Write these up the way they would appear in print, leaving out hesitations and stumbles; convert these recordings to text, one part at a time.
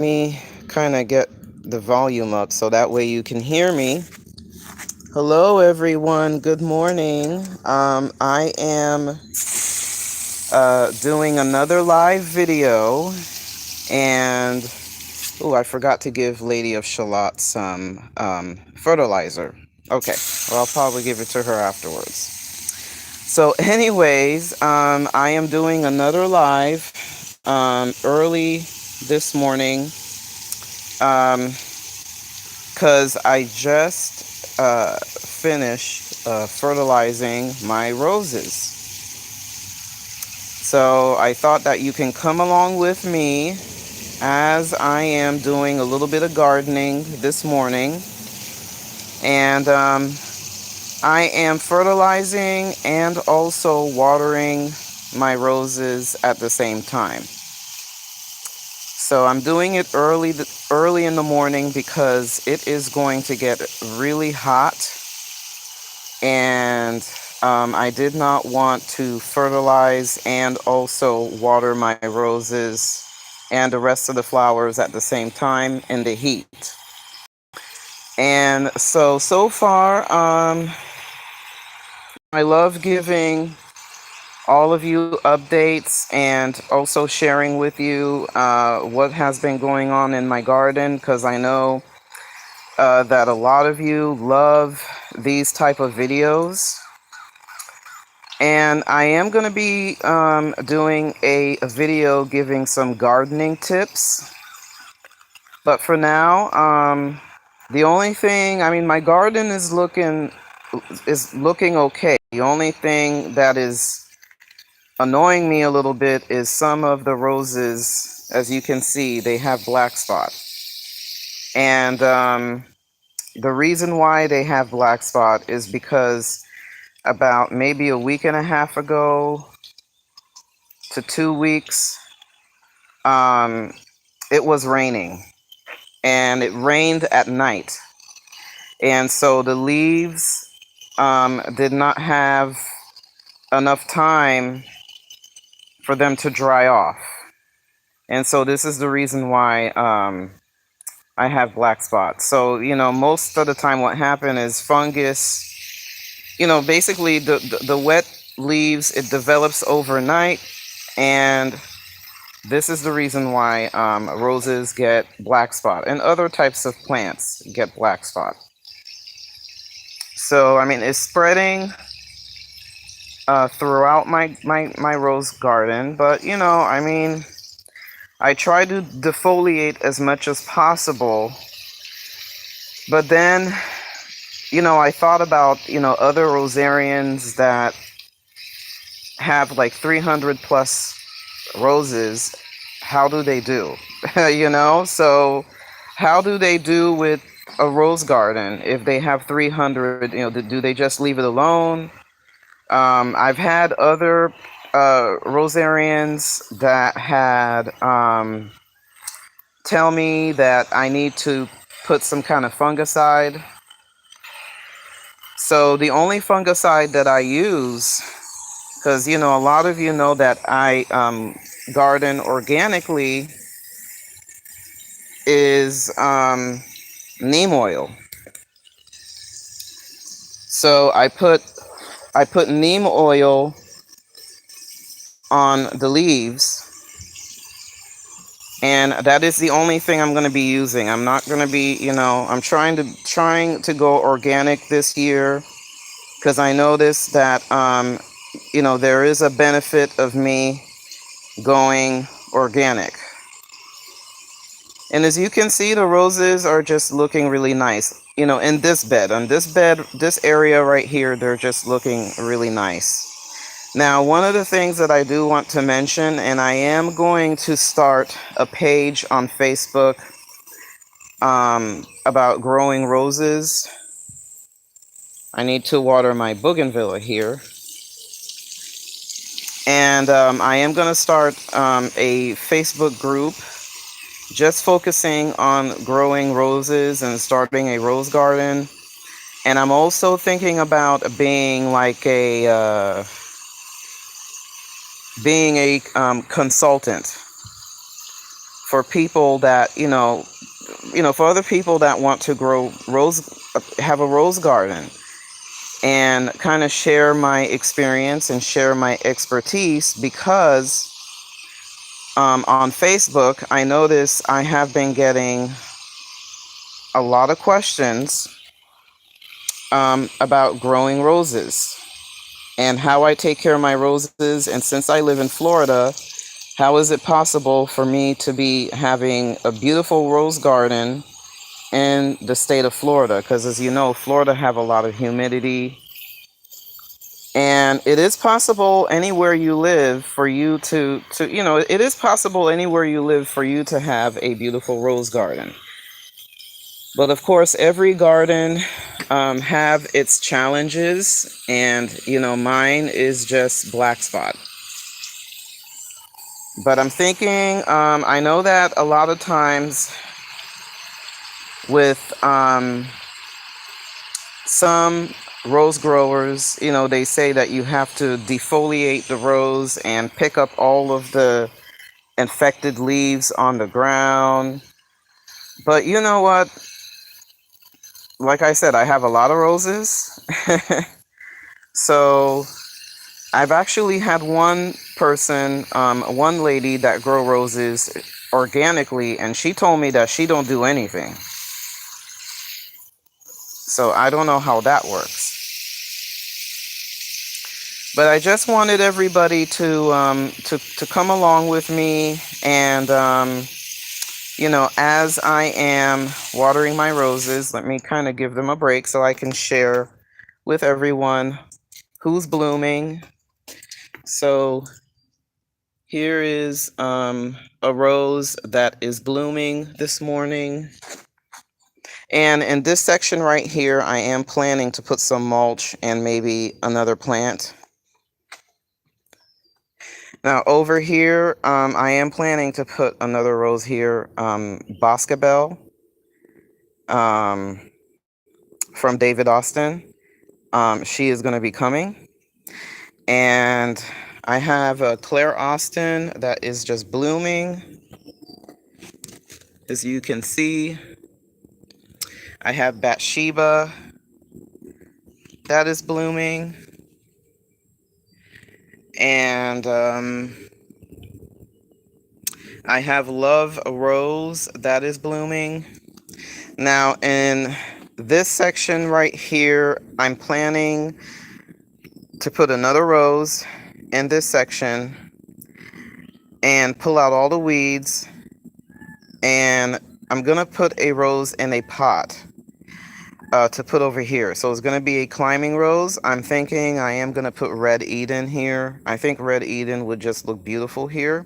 Me kind of get the volume up so that way you can hear me. Hello, everyone. Good morning. I am doing another live video, and I forgot to give Lady of Shalott some fertilizer. Okay, well, I'll probably give it to her afterwards. So, anyways, I am doing another live early this morning. Because I just finished fertilizing my roses. So I thought that you can come along with me as I am doing a little bit of gardening this morning. And I am fertilizing and also watering my roses at the same time. So I'm doing it early in the morning because it is going to get really hot, and I did not want to fertilize and also water my roses and the rest of the flowers at the same time in the heat. And so far, I love giving all of you updates and also sharing with you what has been going on in my garden, because I know that a lot of you love these type of videos. And I am going to be doing a video giving some gardening tips. But for now, the only thing, my garden is looking okay. The only thing that is annoying me a little bit is some of the roses, as you can see, they have black spot. And the reason why they have black spot is because about maybe a week and a half ago to 2 weeks, it was raining, and it rained at night. And so the leaves did not have enough time for them to dry off. And so this is the reason why I have black spots. So, most of the time what happened is fungus, basically the wet leaves, it develops overnight. And this is the reason why roses get black spot and other types of plants get black spot. So, it's spreading throughout my rose garden. But, I try to defoliate as much as possible. But then, I thought about, other rosarians that have like 300 plus roses. How do they do? So how do they do with a rose garden if they have 300? Do they just leave it alone? I've had other rosarians that had tell me that I need to put some kind of fungicide. So the only fungicide that I use, because a lot of you know that I garden organically, is neem oil. So I put neem oil on the leaves, and that is the only thing I'm going to be using. I'm not going to be, I'm trying to go organic this year, because I noticed that there is a benefit of me going organic. And as you can see, the roses are just looking really nice. In this bed, this area right here, they're just looking really nice. Now, one of the things that I do want to mention, and I am going to start a page on Facebook about growing roses. I need to water my bougainvillea here. And I am going to start a Facebook group just focusing on growing roses and starting a rose garden. And I'm also thinking about being like a consultant for people that, for other people that want to grow have a rose garden, and kind of share my experience and share my expertise, because on Facebook, I notice I have been getting a lot of questions about growing roses and how I take care of my roses. And since I live in Florida, how is it possible for me to be having a beautiful rose garden in the state of Florida? Because as you know, Florida have a lot of humidity. And it is possible anywhere you live for you it is possible anywhere you live for you to have a beautiful rose garden. But of course, every garden have its challenges, and mine is just black spot. But I'm thinking, I know that a lot of times with some rose growers, they say that you have to defoliate the rose and pick up all of the infected leaves on the ground. But you know what? Like I said, I have a lot of roses. So I've actually had one person, one lady that grow roses organically, and she told me that she don't do anything. So I don't know how that works. But I just wanted everybody to come along with me, and as I am watering my roses, let me kind of give them a break so I can share with everyone who's blooming. So here is a rose that is blooming this morning. And in this section right here, I am planning to put some mulch and maybe another plant. Now over here, I am planning to put another rose here, Boscabel, from David Austin. She is going to be coming. And I have a Claire Austin that is just blooming. As you can see, I have Bathsheba that is blooming. And I have Love Rose that is blooming. Now in this section right here, I'm planning to put another rose in this section and pull out all the weeds. And I'm going to put a rose in a pot to put over here. So it's going to be a climbing rose. I'm thinking I am going to put Red Eden here. I think Red Eden would just look beautiful here.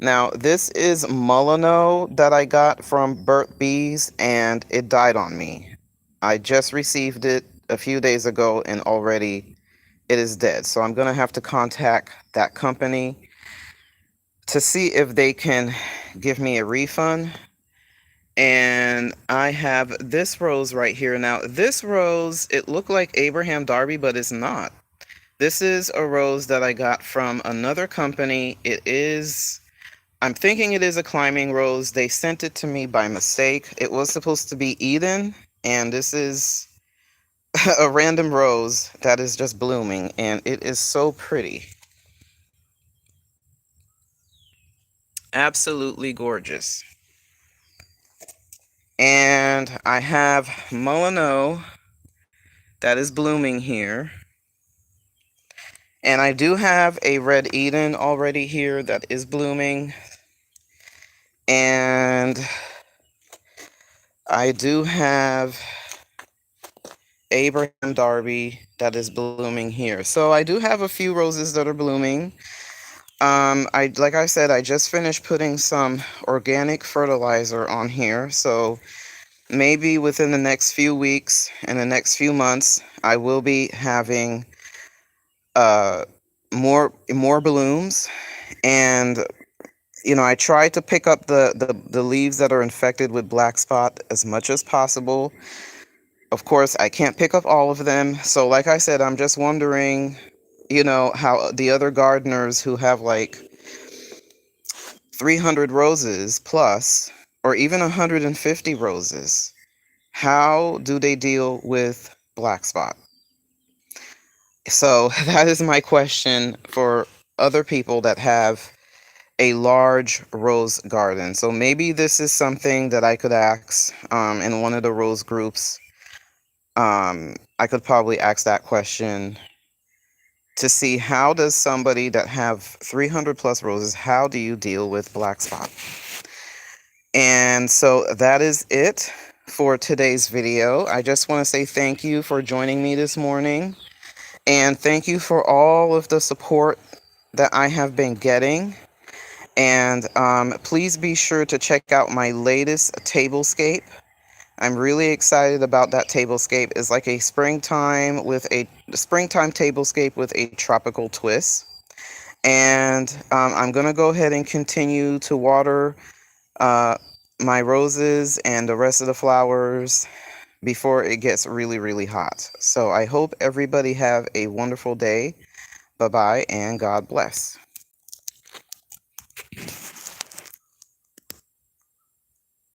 Now, this is Mulino that I got from Burt Bees, and it died on me. I just received it a few days ago, and already it is dead. So I'm going to have to contact that company to see if they can give me a refund. And I have this rose right here. Now, this rose, it looked like Abraham Darby, but it's not. This is a rose that I got from another company. I'm thinking it is a climbing rose. They sent it to me by mistake. It was supposed to be Eden, and this is a random rose that is just blooming, and it is so pretty. Absolutely gorgeous. And I have Mulino that is blooming here. And I do have a Red Eden already here that is blooming. And I do have Abraham Darby that is blooming here. So I do have a few roses that are blooming. Like I said, I just finished putting some organic fertilizer on here. So maybe within the next few weeks and the next few months, I will be having more blooms. And I try to pick up the leaves that are infected with black spot as much as possible. Of course, I can't pick up all of them. So like I said, I'm just wondering, how the other gardeners who have like 300 roses plus, or even 150 roses, how do they deal with black spot? So that is my question for other people that have a large rose garden. So maybe this is something that I could ask in one of the rose groups. I could probably ask that question to see, how does somebody that have 300 plus roses, how do you deal with black spot? And so that is it for today's video. I just want to say thank you for joining me this morning, and thank you for all of the support that I have been getting. And please be sure to check out my latest tablescape. I'm really excited about that tablescape. It's like a springtime tablescape with a tropical twist. And I'm gonna go ahead and continue to water my roses and the rest of the flowers before it gets really, really hot. So I hope everybody have a wonderful day. Bye-bye and God bless.